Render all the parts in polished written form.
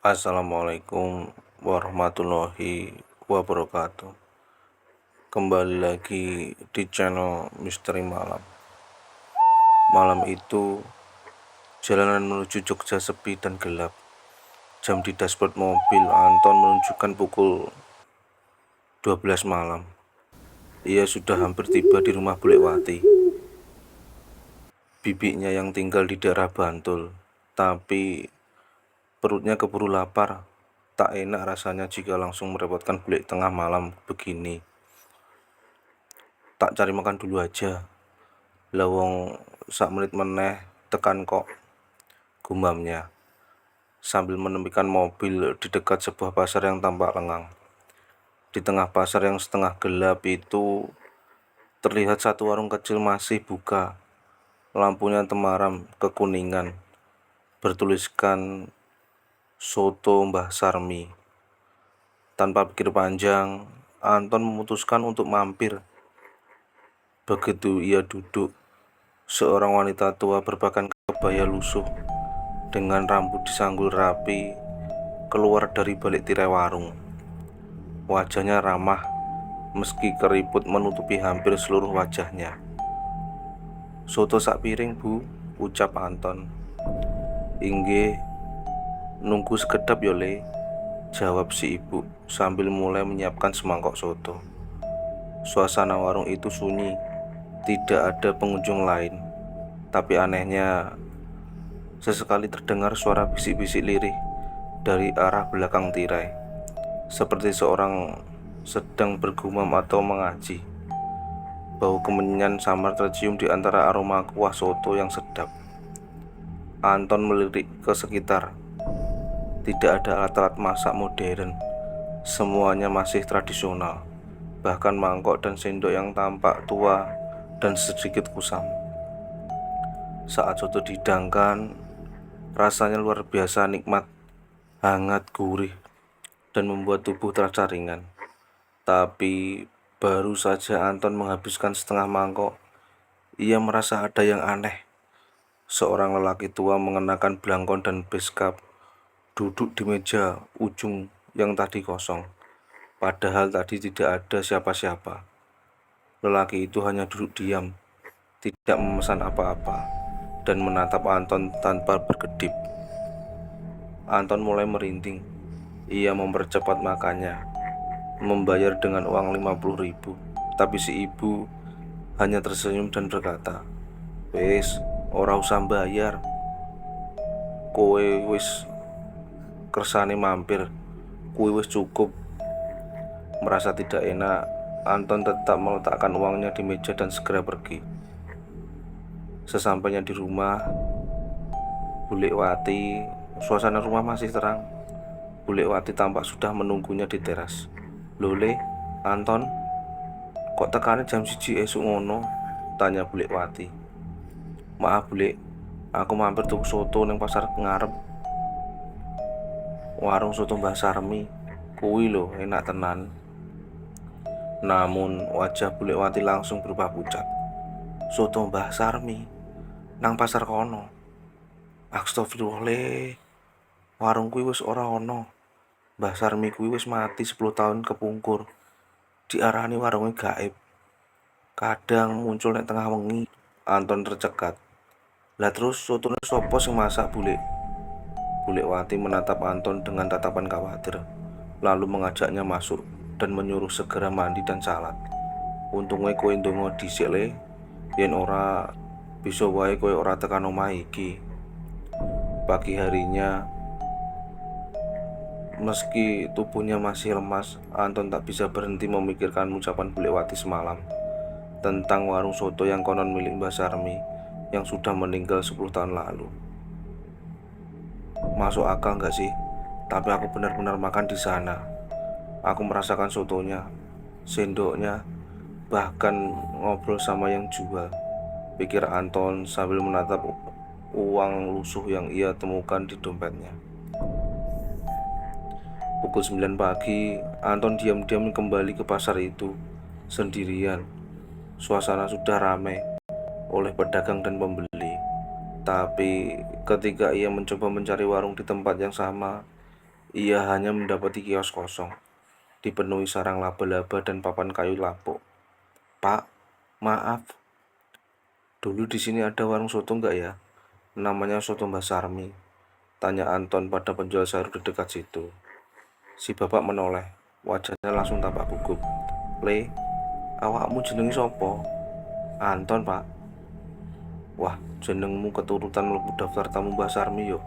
Assalamualaikum warahmatullahi wabarakatuh. Kembali lagi di channel Misteri Malam. Malam itu jalanan menuju Jogja sepi dan gelap. Jam di dashboard mobil Anton menunjukkan pukul 12 malam. Ia sudah hampir tiba di rumah Bulekwati, bibinya yang tinggal di daerah Bantul. Tapi perutnya keburu lapar. Tak enak rasanya jika langsung merepotkan Bulek tengah malam begini. Tak cari makan dulu aja. Lawong sak menit meneh tekan kok, gumamnya sambil menepikan mobil di dekat sebuah pasar yang tampak lengang. Di tengah pasar yang setengah gelap itu terlihat satu warung kecil masih buka. Lampunya temaram kekuningan, bertuliskan Soto Mbah Sarmi. Tanpa pikir panjang, Anton memutuskan untuk mampir. Begitu ia duduk, seorang wanita tua berpakaian kebaya lusuh dengan rambut disanggul rapi keluar dari balik tirai warung. Wajahnya ramah meski keriput menutupi hampir seluruh wajahnya. "Soto sak piring, Bu," ucap Anton. "Inggih, nunggu sekedap yo, Le," jawab si ibu sambil mulai menyiapkan semangkok soto. Suasana warung itu sunyi, tidak ada pengunjung lain. Tapi anehnya, sesekali terdengar suara bisik-bisik lirih dari arah belakang tirai, seperti seorang sedang bergumam atau mengaji. Bau kemenyan samar tercium di antara aroma kuah soto yang sedap. Anton melirik ke sekitar. Tidak ada alat-alat masak modern, semuanya masih tradisional. Bahkan mangkok dan sendok yang tampak tua dan sedikit kusam. Saat soto dihidangkan, rasanya luar biasa nikmat, hangat, gurih, dan membuat tubuh terasa ringan. Tapi baru saja Anton menghabiskan setengah mangkok, ia merasa ada yang aneh. Seorang lelaki tua mengenakan belangkon dan beskap duduk di meja ujung yang tadi kosong. Padahal tadi tidak ada siapa-siapa. Lelaki itu hanya duduk diam, tidak memesan apa-apa, dan menatap Anton tanpa berkedip. Anton mulai merinding. Ia mempercepat makannya, membayar dengan uang 50.000. Tapi si ibu hanya tersenyum dan berkata, "Wis, ora usah bayar. Kowe wis kersane mampir, kuwi wis cukup." Merasa tidak enak, Anton tetap meletakkan uangnya di meja dan segera pergi. Sesampainya di rumah Bulekwati, suasana rumah masih terang. Bulekwati tampak sudah menunggunya di teras. "Lho, Le, Anton, kok tekane jam 1 esuk ngono?" tanya Bulekwati. "Maaf, Bulek, aku mampir tuku soto ning pasar ngarep. Warung soto Mbah Sarmi. Kuwi lho, enak tenan." Namun wajah Bulekwati langsung berubah pucat. "Soto Mbah Sarmi nang pasar kono? Astagfirullah, Le. Warung kuwi wis ora ono. Mbah Sarmi kuwi wis mati 10 tahun kepungkur. Diarani warunge gaib. Kadang muncul nek tengah wengi." Anton tercekat. "Lah terus sotone sapa sing masak, Bulek?" Bulekwati menatap Anton dengan tatapan khawatir, lalu mengajaknya masuk dan menyuruh segera mandi dan salat. "Untunge kowe ndonga dhisik, Le. Yen ora, bisa wae kowe ora tekan omah iki." Pagi harinya, meski tubuhnya masih lemas, Anton tak bisa berhenti memikirkan ucapan Bulekwati semalam tentang warung soto yang konon milik Mbah Sarmi yang sudah meninggal 10 tahun lalu. Masuk akal nggak sih? Tapi aku benar-benar makan di sana. Aku merasakan sotonya, sendoknya, bahkan ngobrol sama yang jual, pikir Anton sambil menatap uang lusuh yang ia temukan di dompetnya. Pukul 9 pagi, Anton diam-diam kembali ke pasar itu, sendirian. Suasana sudah ramai oleh pedagang dan pembeli. Tapi ketika ia mencoba mencari warung di tempat yang sama, Ia hanya mendapati kios kosong, dipenuhi sarang laba-laba dan papan kayu lapuk. "Pak, maaf, dulu di sini ada warung soto nggak ya? Namanya Soto Mbah Sarmi," tanya Anton pada penjual sayur di dekat situ. Si bapak menoleh, wajahnya langsung tampak gugup. "Le, awakmu jenenge sopo?" "Anton, Pak." "Wah, jenengmu keturutan mlebu daftar tamu Mbah Sarmi yo.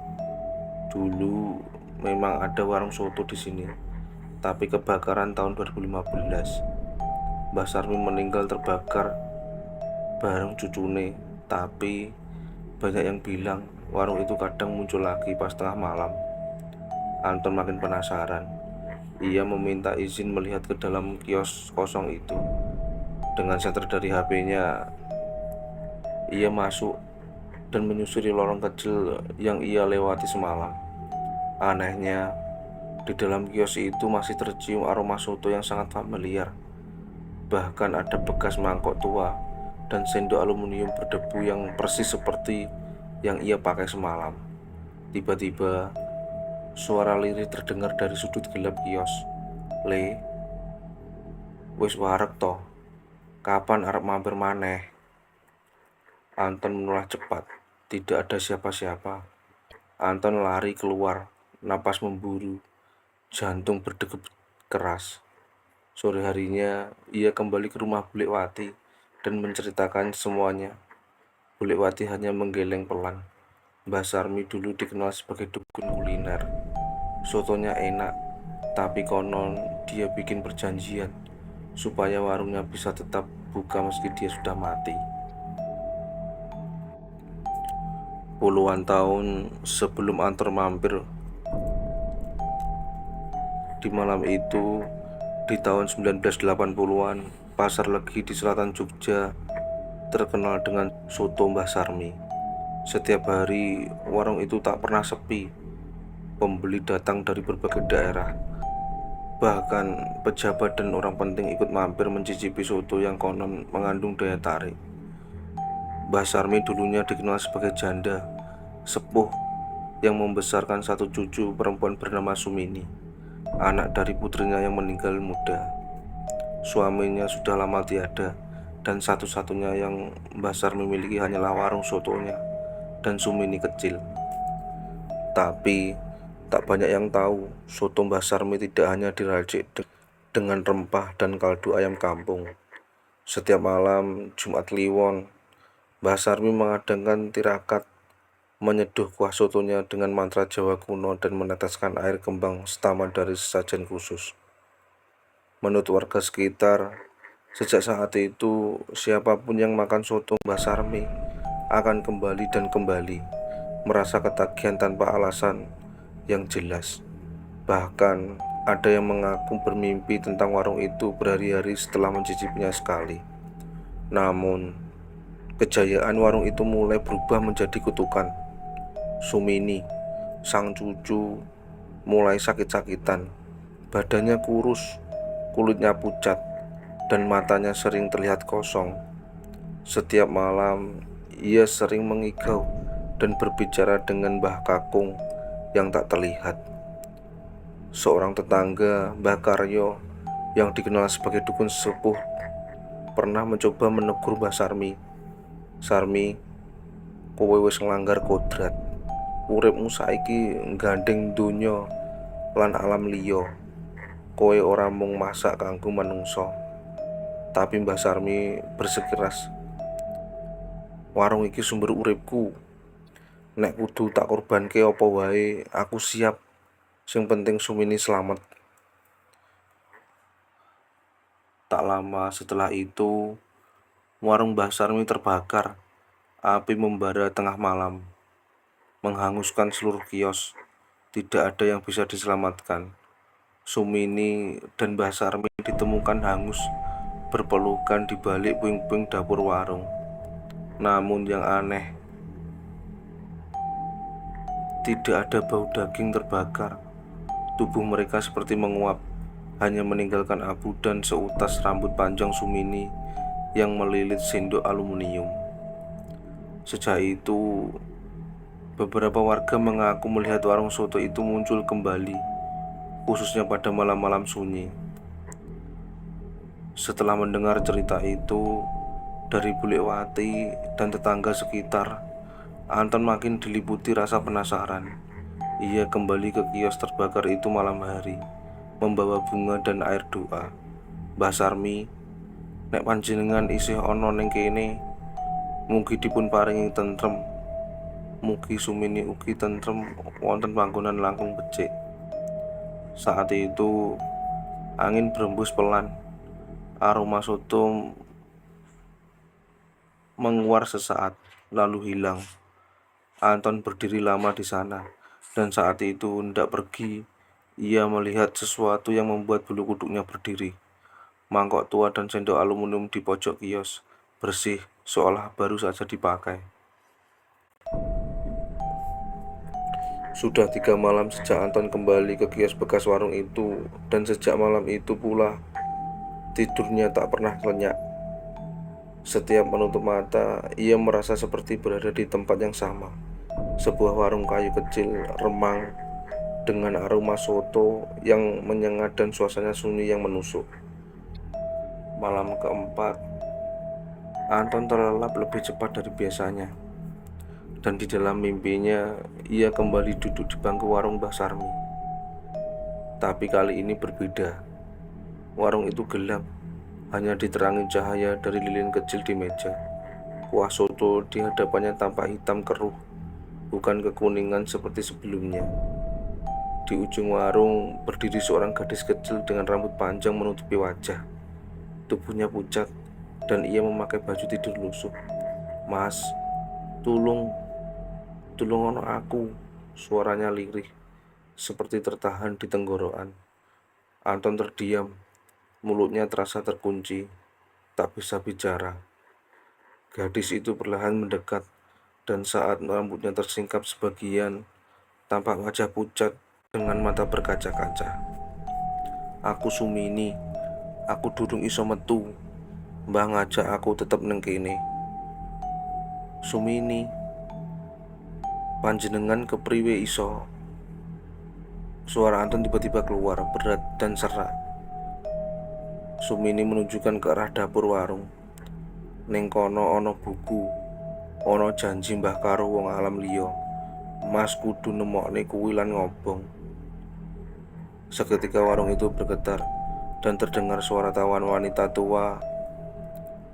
Dulu memang ada warung soto di sini, tapi kebakaran tahun 2015. Mbah Sarmi meninggal terbakar bareng cucune, tapi banyak yang bilang warung itu kadang muncul lagi pas tengah malam." Anton makin penasaran. Ia meminta izin melihat ke dalam kios kosong itu. Dengan senter dari HP-nya, ia masuk dan menyusuri lorong kecil yang ia lewati semalam. Anehnya, di dalam kios itu masih tercium aroma soto yang sangat familiar. Bahkan ada bekas mangkok tua dan sendok aluminium berdebu yang persis seperti yang ia pakai semalam. Tiba-tiba, suara lirih terdengar dari sudut gelap kios. "Le, wis wareg toh? Kapan arep mampir maneh?" Anton menoleh cepat. Tidak ada siapa-siapa. Anton lari keluar, napas memburu, jantung berdegup keras. Sore harinya, ia kembali ke rumah Bulik Wati dan menceritakan semuanya. Bulik Wati hanya menggeleng pelan. Mbah Sarmi dulu dikenal sebagai dukun kuliner. Sotonya enak, tapi konon dia bikin perjanjian supaya warungnya bisa tetap buka meski dia sudah mati. Puluhan tahun sebelum Anton mampir, di malam itu, di tahun 1980-an, Pasar Legi di selatan Jogja terkenal dengan soto Mbah Sarmi. Setiap hari, warung itu tak pernah sepi. Pembeli datang dari berbagai daerah. Bahkan pejabat dan orang penting ikut mampir mencicipi soto yang konon mengandung daya tarik. Mbah Sarmi dulunya dikenal sebagai janda sepuh yang membesarkan satu cucu perempuan bernama Sumini, anak dari putrinya yang meninggal muda. Suaminya sudah lama tiada, dan satu-satunya yang Mbah Sarmi miliki hanyalah warung sotonya dan Sumini kecil. Tapi tak banyak yang tahu, soto Mbah Sarmi tidak hanya diracik dengan rempah dan kaldu ayam kampung. Setiap malam Jumat Kliwon, Mbah Sarmi mengadakan tirakat, menyeduh kuah sotonya dengan mantra Jawa kuno dan meneteskan air kembang setama dari sesajen khusus. Menurut warga sekitar, sejak saat itu siapapun yang makan soto Mbah Sarmi akan kembali dan kembali, merasa ketagihan tanpa alasan yang jelas. Bahkan ada yang mengaku bermimpi tentang warung itu berhari-hari setelah mencicipinya sekali. Namun, kejayaan warung itu mulai berubah menjadi kutukan. Sumini, sang cucu, mulai sakit-sakitan. Badannya kurus, kulitnya pucat, dan matanya sering terlihat kosong. Setiap malam, ia sering mengigau dan berbicara dengan Mbah Kakung yang tak terlihat. Seorang tetangga, Mbah Karyo, yang dikenal sebagai dukun sepuh, pernah mencoba menegur Mbah Sarmi. "Sarmi, kowe wis nglanggar kodrat. Uripmu saiki nggandeng donya lan alam liya. Kowe ora mung masak kanggo manungsa." Tapi Mbah Sarmi bersikeras, "Warung iki sumber uripku. Nek kudu tak korbanke apa wae, aku siap. Sing penting Sumini selamat." Tak lama setelah itu, warung Mbah Sarmi terbakar. Api membara tengah malam, menghanguskan seluruh kios. Tidak ada yang bisa diselamatkan. Sumini dan Mbah Sarmi ditemukan hangus, berpelukan di balik puing-puing dapur warung. Namun yang aneh, tidak ada bau daging terbakar. Tubuh mereka seperti menguap, hanya meninggalkan abu dan seutas rambut panjang Sumini yang melilit sendok aluminium. Sejak itu, beberapa warga mengaku melihat warung soto itu muncul kembali, khususnya pada malam-malam sunyi. Setelah mendengar cerita itu dari Bulikwati dan tetangga sekitar, Anton makin diliputi rasa penasaran. Ia kembali ke kios terbakar itu malam hari, membawa bunga dan air doa. "Mbah Sarmi, nek panjenengan isih ana ning kene, mugi dipun paringi tentrem. Mugi Sumini ugi tentrem wonten panggonan langkung becik." Saat itu angin berembus pelan. Aroma soto menguar sesaat, lalu hilang. Anton berdiri lama di sana, dan saat itu hendak pergi, ia melihat sesuatu yang membuat bulu kuduknya berdiri. Mangkok tua dan sendok aluminium di pojok kios, bersih, seolah baru saja dipakai. Sudah 3 malam sejak Anton kembali ke kios bekas warung itu, dan sejak malam itu pula tidurnya tak pernah lenyak. Setiap menutup mata, ia merasa seperti berada di tempat yang sama. Sebuah warung kayu kecil, remang, dengan aroma soto yang menyengat dan suasana sunyi yang menusuk. Malam keempat, Anton terlelap lebih cepat dari biasanya. Dan di dalam mimpinya, ia kembali duduk di bangku warung Mbah Sarmi. Tapi kali ini berbeda. Warung itu gelap, hanya diterangi cahaya dari lilin kecil di meja. Kuah soto di hadapannya tampak hitam keruh, bukan kekuningan seperti sebelumnya. Di ujung warung berdiri seorang gadis kecil dengan rambut panjang menutupi wajah. Tubuhnya pucat dan ia memakai baju tidur lusuh. "Mas, tulung ono aku," suaranya lirih, seperti tertahan di tenggorokan. Anton terdiam, mulutnya terasa terkunci, tak bisa bicara. Gadis itu perlahan mendekat, dan saat rambutnya tersingkap sebagian, tampak wajah pucat dengan mata berkaca-kaca. "Aku Sumini, aku durung iso metu. Mbah ngajak aku tetep neng kene." "Sumini, panjenengan kepriwe iso?" Suara Anton tiba-tiba keluar, berat dan serak. Sumini menunjukkan ke arah dapur warung. "Ning kono ana buku, ana janji mbah karo wong alam liya. Mas kudu nemokne kuwi lan ngobong." Seketika warung itu bergetar dan terdengar suara tawan wanita tua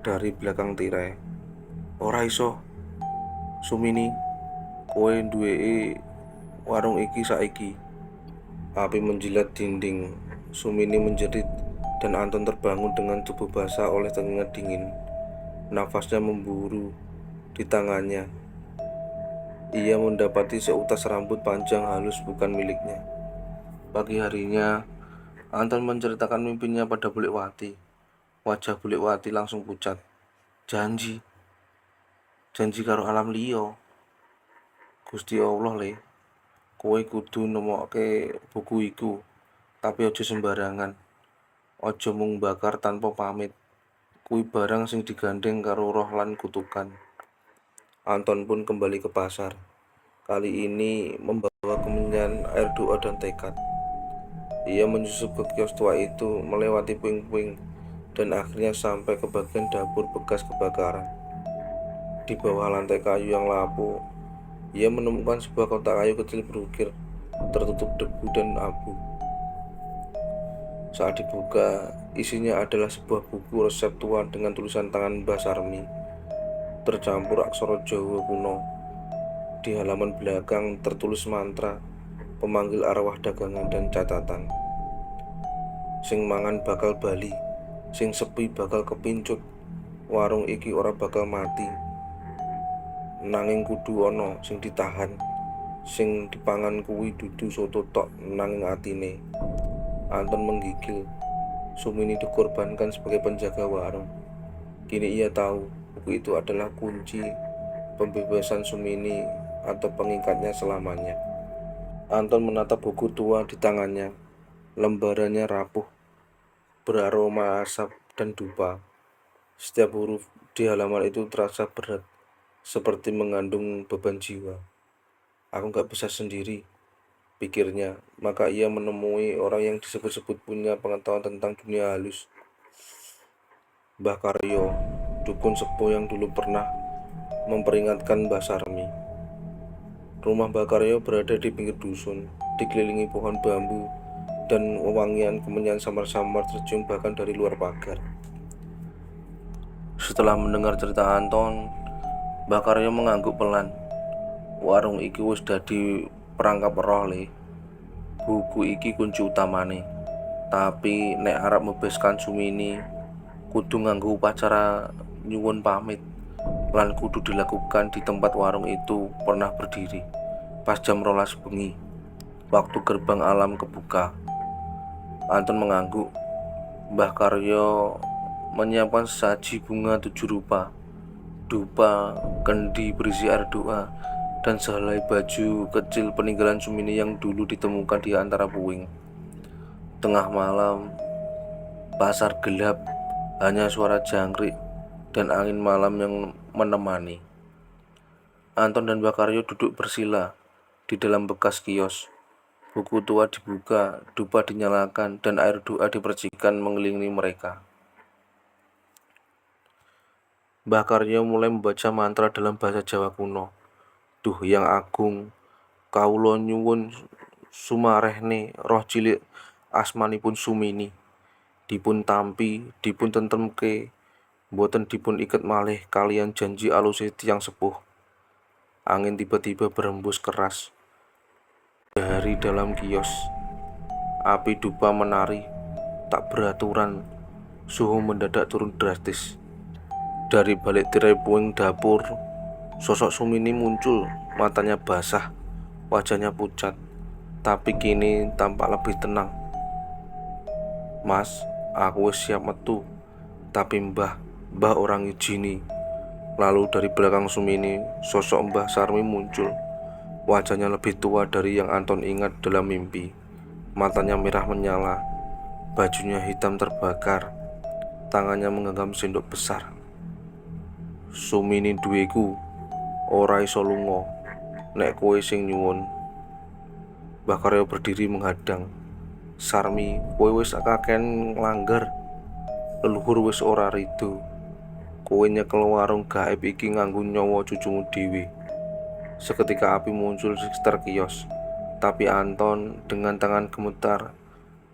dari belakang tirai. "Ora iso, Sumini, kowe duweke warung iki saiki." Api menjilat dinding. Sumini menjerit dan Anton terbangun dengan tubuh basah oleh keringat dingin. Nafasnya memburu di tangannya. Ia mendapati seutas rambut panjang halus bukan miliknya. Pagi harinya, Anton menceritakan mimpinya pada Bulikwati. Wajah Bulikwati langsung pucat. Janji karo alam liya. "Gusti Allah le, kowe kudu nemokke buku iku, tapi aja sembarangan. Aja mung bakar tanpa pamit. Kuwi barang sing digandeng karo roh lan kutukan." Anton pun kembali ke pasar. Kali ini membawa kemenyan, air doa dan tekad. Ia menyusup ke kios tua itu, melewati puing-puing, dan akhirnya sampai ke bagian dapur bekas kebakaran. Di bawah lantai kayu yang lapuk, ia menemukan sebuah kotak kayu kecil berukir, tertutup debu dan abu. Saat dibuka, isinya adalah sebuah buku resep tua dengan tulisan tangan Mbah Sarmi, tercampur aksara Jawa kuno. Di halaman belakang tertulis mantra, pemanggil arwah dagangan dan catatan. "Sing mangan bakal bali, sing sepi bakal kepincut. Warung iki ora bakal mati. Nanging kudu ana sing ditahan. Sing dipangan kuwi dudu soto tok nanging atine." Anton menggigil. Sumini dikorbankan sebagai penjaga warung. Kini ia tahu buku itu adalah kunci pembebasan Sumini atau pengikatnya selamanya. Anton menatap buku tua di tangannya. Lembarannya rapuh, beraroma asap dan dupa. Setiap huruf di halaman itu terasa berat, seperti mengandung beban jiwa. "Aku gak bisa sendiri. pikirnya. Maka ia menemui orang yang disebut-sebut punya pengetahuan tentang dunia halus. Mbah Karyo, dukun sepuh yang dulu pernah memperingatkan Mbah Sarmi. Rumah Mbah Karyo berada di pinggir dusun, dikelilingi pohon bambu, dan wewangian kemenyan samar-samar tercium bahkan dari luar pagar. Setelah mendengar cerita Anton, Mbah Karyo mengangguk pelan. Warung iki wis dadi perangkap roh le. Buku iki kunci utamane. Tapi nek arep mbebaskan Sumini, kudu nganggo upacara nyuwun pamit, lan kudu dilakukan di tempat warung itu pernah berdiri pas jam 12 bengi, waktu gerbang alam kebuka. Anton mengangguk. Mbah Karyo menyiapkan saji bunga 7 rupa, dupa, kendi berisi air doa, dan sehelai baju kecil peninggalan Sumini yang dulu ditemukan di antara puing. Tengah malam, pasar gelap, hanya suara jangkrik dan angin malam yang menemani. Anton dan Mbah Karyo duduk bersila di dalam bekas kios. Buku tua dibuka, dupa dinyalakan, dan air doa dipercikan mengelilingi mereka. Mbah Karyo mulai membaca mantra dalam bahasa Jawa kuno. Duh yang agung, kawula nyuwun sumarehne roh cilik asmanipun Sumini, dipun tampi, dipun tentremke, boten dipun iket malih kalian janji aluse tiyang sepuh. Angin tiba-tiba berembus keras dari dalam kios. Api dupa menari tak beraturan. Suhu mendadak turun drastis. Dari balik tirai puing dapur, sosok Sumini muncul. Matanya basah, wajahnya pucat, tapi kini tampak lebih tenang. Mas, aku wis siap metu, tapi mbah orang izini. Lalu dari belakang Sumini, sosok Mbah Sarmi muncul. Wajahnya lebih tua dari yang Anton ingat dalam mimpi. Matanya merah menyala, bajunya hitam terbakar, tangannya menggenggam sendok besar. Sumini duweku, ora iso lunga, nek kowe sing nyuwun. Mbah Karyo berdiri menghadang. Sarmi, kowe wis kaken nglanggar. Leluhur wis ora rido. Kowe nyekel warung gaib iki nganggo nyawa cucumu dhewe. Seketika api muncul di sekitar kios, tapi Anton dengan tangan gemetar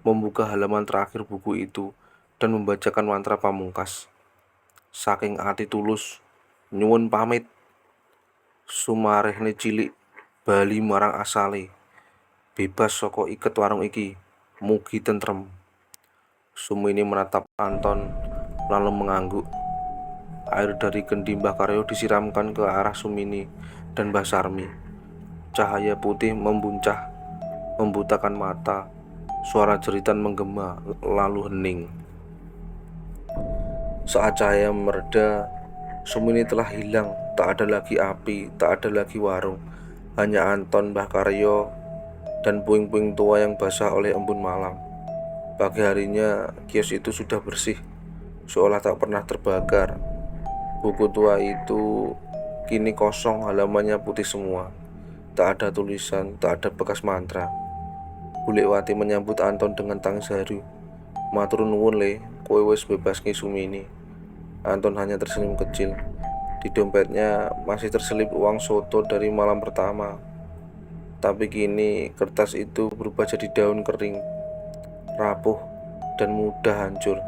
membuka halaman terakhir buku itu dan membacakan mantra pamungkas. Saking ati tulus, nyuwun pamit, sumarehne cilik bali marang asale, bebas saka iket warung iki, mugi tentrem. Sumini menatap Anton lalu mengangguk. Air dari kendi Mbah Karyo disiramkan ke arah Sumini dan Mbah Sarmi. Cahaya putih membuncah, membutakan mata. Suara jeritan menggema lalu hening. Saat cahaya mereda, Sumini telah hilang. Tak ada lagi api, tak ada lagi warung. Hanya Anton, Mbah Karyo, dan puing-puing tua yang basah oleh embun malam. Pagi harinya, kios itu sudah bersih, seolah tak pernah terbakar. Buku tua itu kini kosong, halamannya putih semua. Tak ada tulisan, tak ada bekas mantra. Bulikwati menyambut Anton dengan tangis haru. Matur nuwun le, kowe wis bebaske Sumini. Anton hanya tersenyum kecil. Di dompetnya masih terselip uang soto dari malam pertama. Tapi kini kertas itu berubah jadi daun kering, rapuh, dan mudah hancur.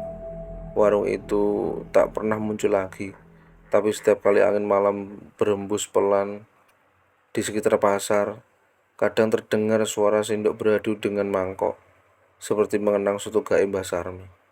Warung itu tak pernah muncul lagi. Tapi setiap kali angin malam berembus pelan di sekitar pasar, kadang terdengar suara sendok beradu dengan mangkok, seperti mengenang soto gaib Mbah Sarmi.